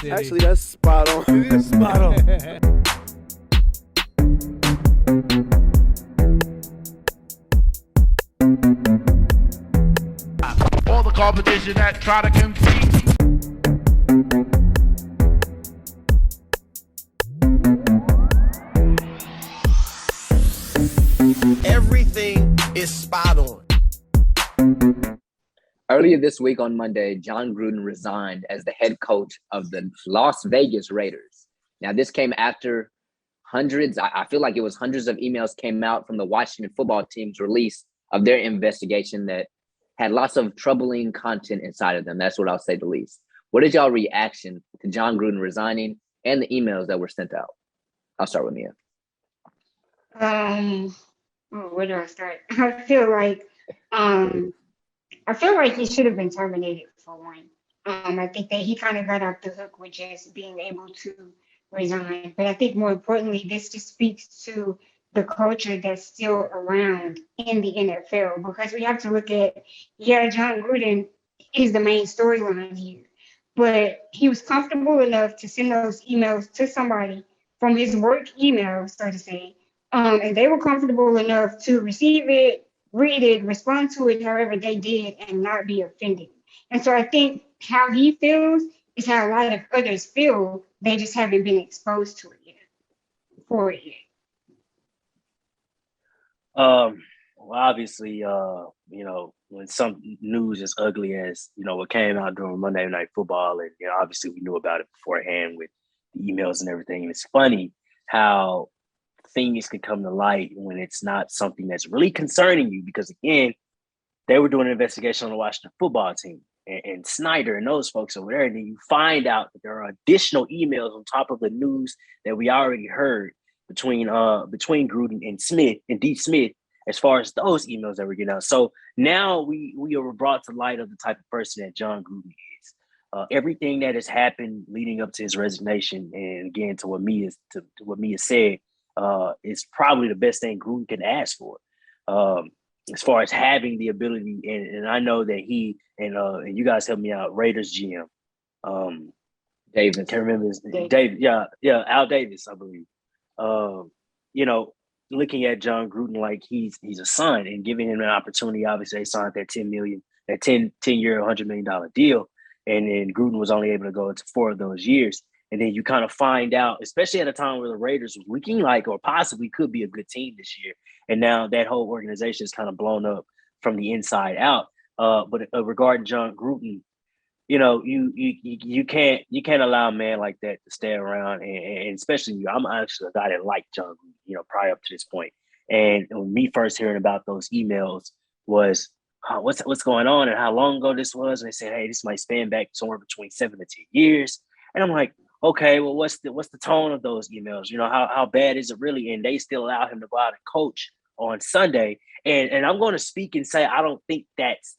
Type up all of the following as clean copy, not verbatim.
City. Actually, that's spot on. It is spot on. All the competition that try to compete. Everything is spot on. Earlier this week on Monday, Jon Gruden resigned as the head coach of the Las Vegas Raiders. Now, this came after I feel like it was hundreds of emails came out from the Washington football team's release of their investigation that had lots of troubling content inside of them. That's what I'll say the least. What is y'all reaction to Jon Gruden resigning and the emails that were sent out? I'll start with Mia. Where do I start? I feel like he should have been terminated for one. I think that he kind of got off the hook with just being able to resign. But I think more importantly, this just speaks to the culture that's still around in the NFL, because we have to look at, Jon Gruden is the main storyline here, but he was comfortable enough to send those emails to somebody from his work email, so to say, and they were comfortable enough to receive it, read it, respond to it however they did, and not be offended. And so I think how he feels is how a lot of others feel. They just haven't been exposed to it yet, for it yet. Well, obviously, when some news as ugly as, what came out during Monday Night Football, and, obviously we knew about it beforehand with the emails and everything. And it's funny how things can come to light when it's not something that's really concerning you, because, again, they were doing an investigation on the Washington football team and Snyder and those folks over there. And then you find out that there are additional emails on top of the news that we already heard between Gruden and Smith and D. Smith, as far as those emails that were getting out. So now we are brought to light of the type of person that Jon Gruden is. Everything that has happened leading up to his resignation, and again to what Mia said, is probably the best thing Gruden can ask for. As far as having the ability, and I know that he and you guys help me out, Raiders GM, Davis. Can't remember his name. David, yeah, Al Davis, I believe. Looking at Jon Gruden like he's a son and giving him an opportunity. Obviously, they signed that 10-year, $100 million deal, and then Gruden was only able to go into 4 of those years. And then you kind of find out, especially at a time where the Raiders was looking like or possibly could be a good team this year, and now that whole organization is kind of blown up from the inside out. But regarding Jon Gruden, you can't allow a man like that to stay around, and especially you. I'm actually a guy that liked Jon Gruden, prior up to this point. And when me first hearing about those emails was, what's going on and how long ago this was, and they said, hey, this might span back somewhere between 7 to 10 years, and I'm like, okay, well, what's the tone of those emails? How bad is it really? And they still allow him to go out and coach on Sunday, and I'm going to speak and say I don't think that's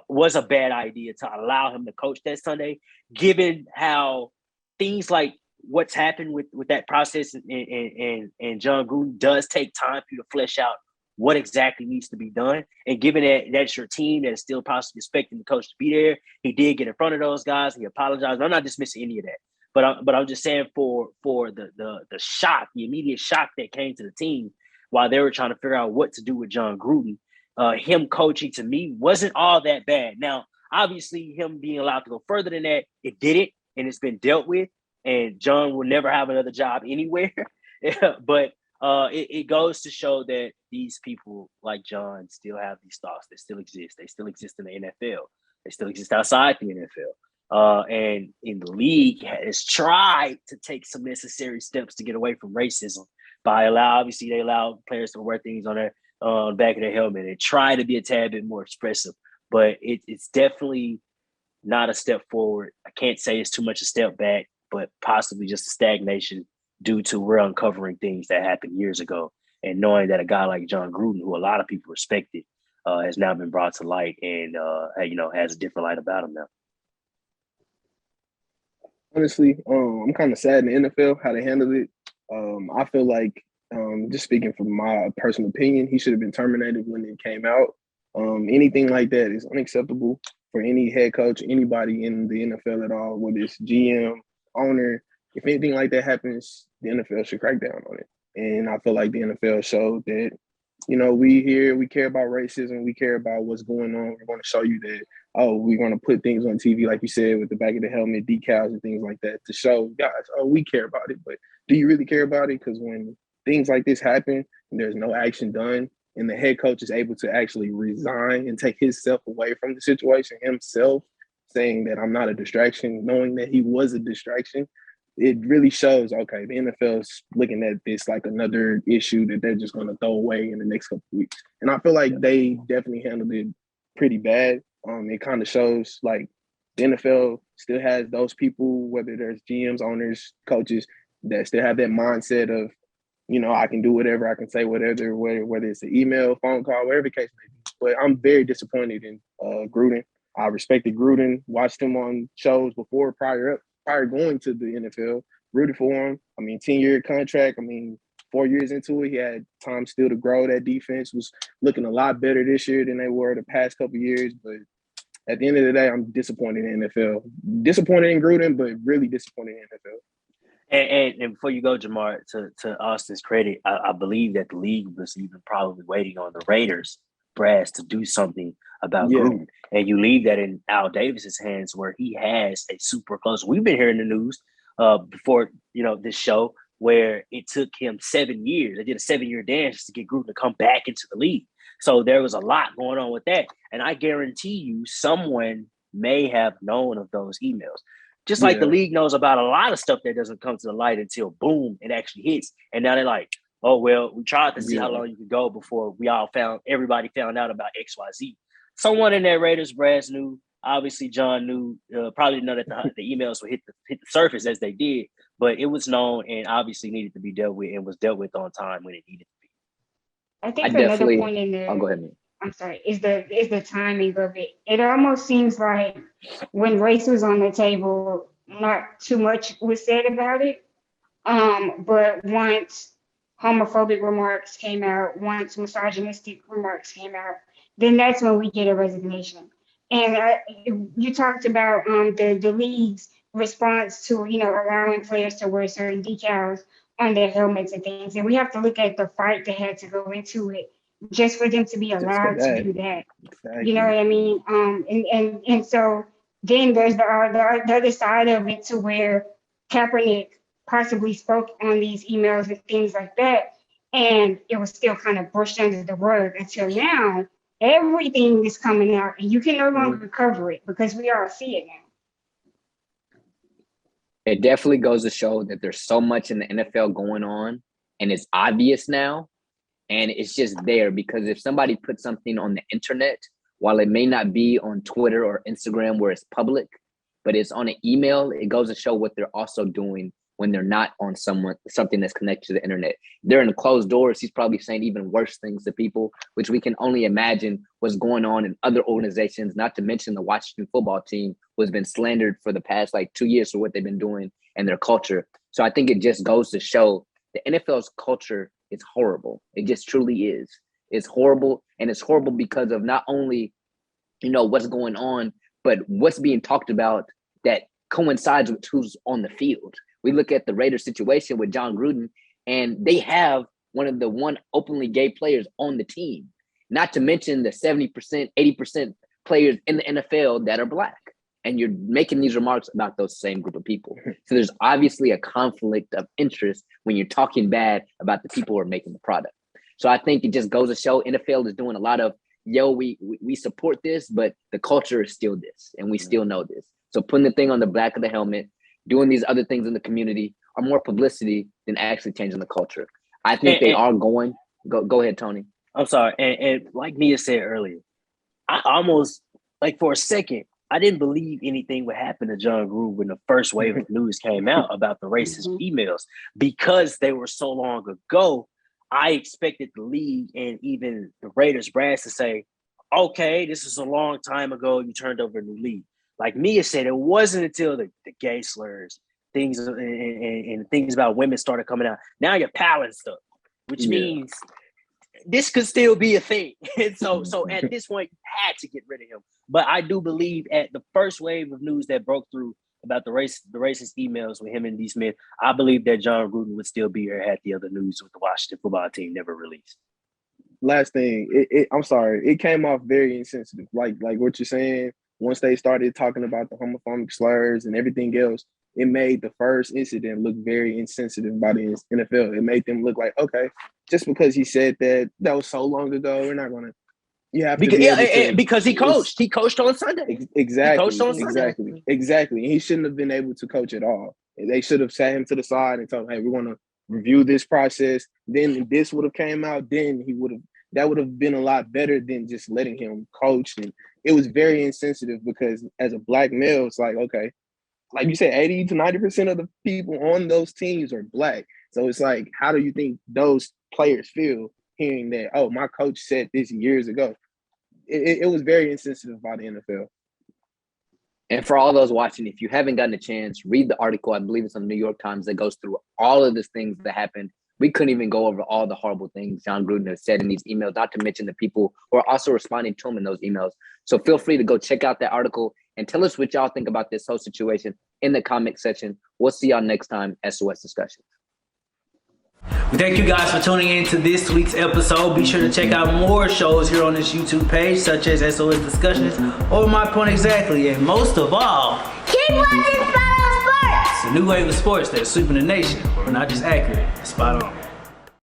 was a bad idea to allow him to coach that Sunday, given how things like what's happened with that process and Jon Gruden does take time for you to flesh out what exactly needs to be done. And given that that's your team that is still possibly expecting the coach to be there, he did get in front of those guys. He apologized. I'm not dismissing any of that, but I'm just saying for the shock, the immediate shock that came to the team while they were trying to figure out what to do with Jon Gruden. Him coaching, to me, wasn't all that bad. Now, obviously, him being allowed to go further than that, it didn't, and it's been dealt with, and Jon will never have another job anywhere. But it goes to show that these people like Jon still have these thoughts that still exist. They still exist in the NFL. They still exist outside the NFL. And in the league has tried to take some necessary steps to get away from racism by they allow players to wear things on the back of their helmet and try to be a tad bit more expressive, but it's definitely not a step forward. I can't say it's too much a step back, but possibly just a stagnation due to we're uncovering things that happened years ago, and knowing that a guy like Jon Gruden, who a lot of people respected, has now been brought to light and has a different light about him now. Honestly, I'm kind of sad in the NFL how they handled it. I feel like, just speaking from my personal opinion, he should have been terminated when it came out. Anything like that is unacceptable for any head coach, anybody in the NFL at all, whether it's GM, owner, if anything like that happens, the NFL should crack down on it. And I feel like the NFL showed that, we care about racism, we care about what's going on. We're going to show you that, we're going to put things on TV, like you said, with the back of the helmet, decals and things like that to show guys, we care about it. But do you really care about it? Because when things like this happen and there's no action done, and the head coach is able to actually resign and take himself away from the situation himself, saying that I'm not a distraction, knowing that he was a distraction, it really shows, okay, the NFL is looking at this like another issue that they're just going to throw away in the next couple of weeks. And I feel like they definitely handled it pretty bad. It kind of shows like the NFL still has those people, whether there's GMs, owners, coaches, that still have that mindset of, I can do whatever, I can say whatever, whether it's an email, phone call, whatever the case may be. But I'm very disappointed in Gruden. I respected Gruden, watched him on shows before, prior going to the NFL, rooted for him. 10-year contract. 4 years into it, he had time still to grow. That defense was looking a lot better this year than they were the past couple of years. But at the end of the day, I'm disappointed in the NFL. Disappointed in Gruden, but really disappointed in the NFL. And before you go, Jamar, to Austin's credit, I believe that the league was even probably waiting on the Raiders brass to do something about Gruden. And you leave that in Al Davis's hands, where he has a super close. We've been hearing the news before this show, where it took him 7 years. They did a 7-year dance to get Gruden to come back into the league. So there was a lot going on with that. And I guarantee you someone may have known of those emails. Just like the league knows about a lot of stuff that doesn't come to the light until boom, it actually hits. And now they're like, oh, well, we tried to see how long you could go before everybody found out about XYZ. Someone in that Raiders brass knew. Obviously, John knew, probably know that the emails would hit the surface as they did, but it was known and obviously needed to be dealt with, and was dealt with on time when it needed to be. I think another point in there. I'll go ahead, man. I'm sorry, is the timing of it. It almost seems like when race was on the table, not too much was said about it. But once homophobic remarks came out, once misogynistic remarks came out, then that's when we get a resignation. And you talked about the league's response to allowing players to wear certain decals on their helmets and things, and we have to look at the fight that had to go into it just for them to be allowed to do that. Exactly. You know what I mean? And so then there's the other side of it, to where Kaepernick possibly spoke on these emails and things like that, and it was still kind of brushed under the rug until now. Everything is coming out, and you can no longer cover it because we all see it now. It definitely goes to show that there's so much in the NFL going on, and it's obvious now. And it's just there because if somebody puts something on the internet, while it may not be on Twitter or Instagram where it's public, but it's on an email, it goes to show what they're also doing when they're not on something that's connected to the internet. They're in closed doors. He's probably saying even worse things to people, which we can only imagine what's going on in other organizations, not to mention the Washington football team, who has been slandered for the past 2 years for what they've been doing and their culture. So I think it just goes to show the NFL's culture is horrible. It just truly is. It's horrible. And it's horrible because of not only, what's going on, but what's being talked about that coincides with who's on the field. We look at the Raiders situation with Jon Gruden, and they have one openly gay players on the team, not to mention the 70%, 80% players in the NFL that are Black. And you're making these remarks about those same group of people. So there's obviously a conflict of interest when you're talking bad about the people who are making the product. So I think it just goes to show NFL is doing a lot of, we support this, but the culture is still this, and we still know this. So putting the thing on the back of the helmet, doing these other things in the community are more publicity than actually changing the culture. I think they are going. Go ahead, Tony. I'm sorry. And like Mia said earlier, I almost, for a second, I didn't believe anything would happen to Jon Gruden when the first wave of news came out about the racist emails, because they were so long ago. I expected the league and even the Raiders brass to say, okay, this is a long time ago. You turned over a new league. Like Mia said, it wasn't until the gay slurs, things and things about women started coming out. Now you're palling stuff, which means this could still be a thing. And so at this point, you had to get rid of him. But I do believe at the first wave of news that broke through about the racist emails with him and D. Smith, I believe that Jon Gruden would still be here had the other news with the Washington football team never released. Last thing, I'm sorry, it came off very insensitive. Like what you're saying, once they started talking about the homophobic slurs and everything else, it made the first incident look very insensitive by the NFL. It made them look like, okay, just because he said that was so long ago, we're not gonna. You have to because he coached. He coached on Sunday. Exactly. And he shouldn't have been able to coach at all. They should have sat him to the side and told him, hey, we're going to review this process. Then this would have came out. Then that would have been a lot better than just letting him coach. And it was very insensitive because as a black male, it's like, okay, like you said, 80 to 90% of the people on those teams are black. So it's like, how do you think those players feel hearing that, oh, my coach said this years ago? It was very insensitive by the NFL. And for all those watching, if you haven't gotten a chance, read the article. I believe it's on the New York Times that goes through all of these things that happened. We couldn't even go over all the horrible things Jon Gruden has said in these emails, not to mention the people who are also responding to him in those emails. So feel free to go check out that article and tell us what y'all think about this whole situation in the comment section. We'll see y'all next time, SOS Discussions. We thank you guys for tuning in to this week's episode. Be sure to check out more shows here on this YouTube page, such as SOS Discussions or My Point Exactly. And most of all, keep watching Spot on Sports. It's a new wave of sports that's sweeping the nation. We're not just accurate, it's spot on.